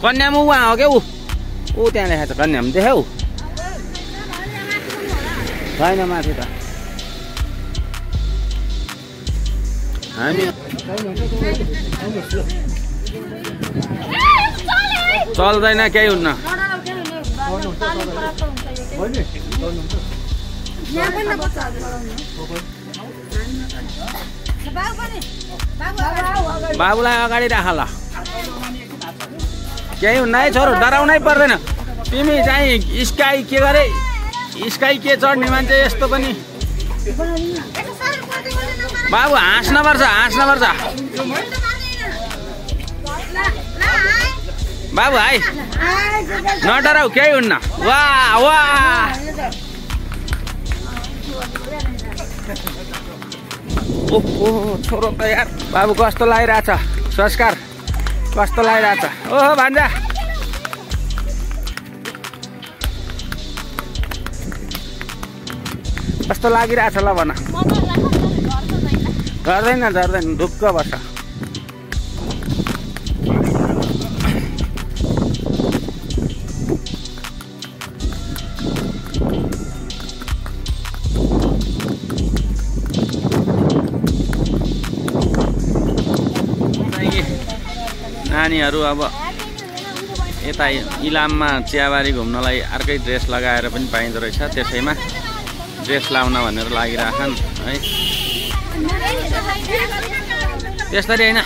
कन्याम उहाँ हो क्या ऊ त्यहाँ लेखेको छ कन्याम देख्यौ छैन माथि त हामी चल्दैन केही हुन्न बाबुलाई अगाडि राख ल केही हुन्न है छोरो डराउनै पर्दैन तिमी चाहिँ स्काई के गरे स्काई के चढ्ने मान्छे यस्तो पनि बाबु हाँस्नुपर्छ बाबु हाई नडराउ केही हुन्न वाह वाह ओहो छोरो त यार बाबु कस्तो लागिरहेछ संस्कार कस्तो लागिरहेछ ओहो भान्जा कस्तो लागिरहेछ ल भन गर्दैन ढुक्क बस्छ नानीहरू अब यता इलाममा चियाबारी घुम्नलाई अर्कै ड्रेस लगाएर पनि पाइँदो रहेछ त्यसैमा ड्रेस लाउन भनेर लागिराखन् है त्यसरी होइन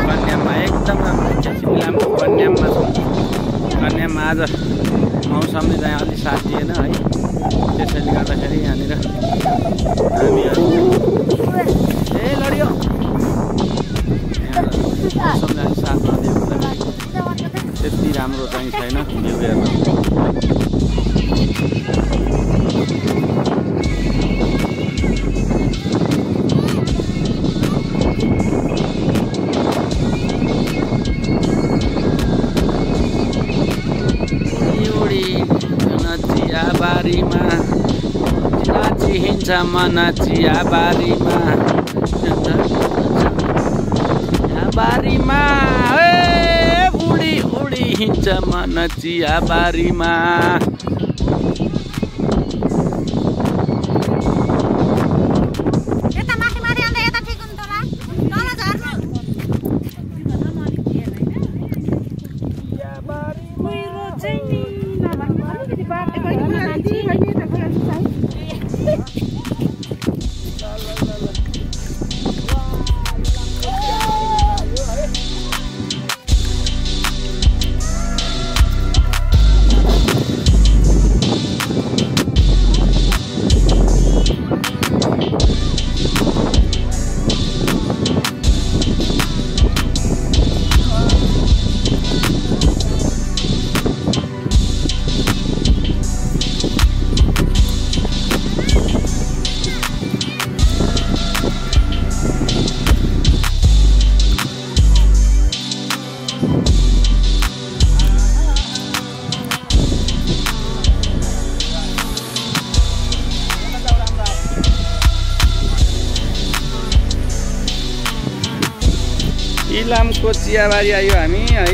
कन्याममा एकदम राम्रो इलामको कन्याममा छ कन्याममा आज मौसमले चाहिँ अलिक साथ दिएन है त्यसैले गर्दाखेरि यहाँनिर हामीहरू लडियो मौसमले अलिक साथ नदिएको त्यति राम्रो चाहिँ छैन भ्यू हेर्न चियाबारीमा नाची हिँड्छ मन चियाबारीमा चियाबारीमा उडी उडी हिँड्छ मन चियाबारीमा इलामको चियाबारी आयो हामी है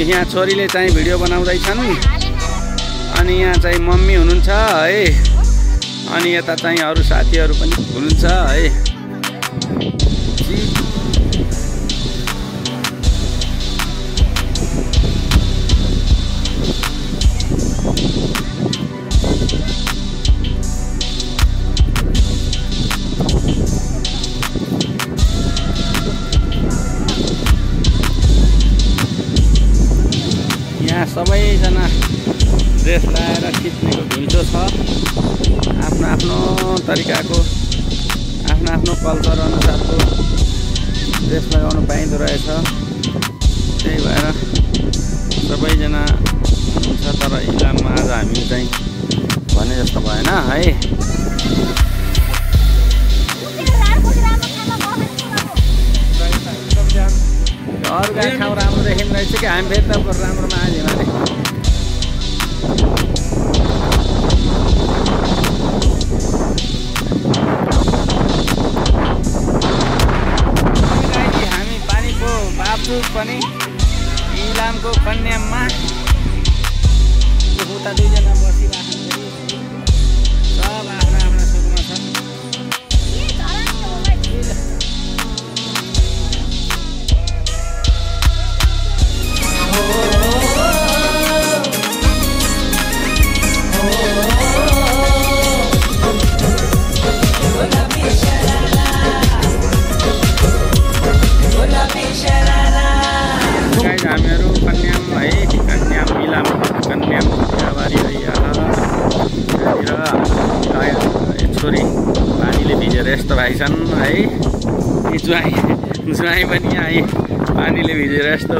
यहाँ छोरीले चाहिँ भिडियो बनाउँदैछन् अनि यहाँ चाहिँ मम्मी हुनुहुन्छ है अनि यता चाहिँ अरू साथीहरू पनि हुनुहुन्छ है सबैजना ड्रेस लगाएर खिच्नेको घुइँचो छ आफ्नो आफ्नो तरिकाको आफ्नो आफ्नो कल्चर अनुसारको ड्रेस लगाउनु पाइँदो रहेछ त्यही भएर सबैजना हुन्छ तर इलाममा आज हामी चाहिँ भने जस्तो भएन है अरूका ठाउँ राम्रो देखिँदो रहेछ कि हामी फेरि त राम्रोमा आयौँ अरे यता दुईजना बसिराख्नु सब आफ्ना आफ्ना सुखमा छन्। हामीहरू कन्याम है कन्याम इलाम कन्याम चियाबारी यहाँनिर छोरी पानीले भिजेर यस्तो भएछन् है। ज्वाइँ पनि है पानीले भिजेर यस्तो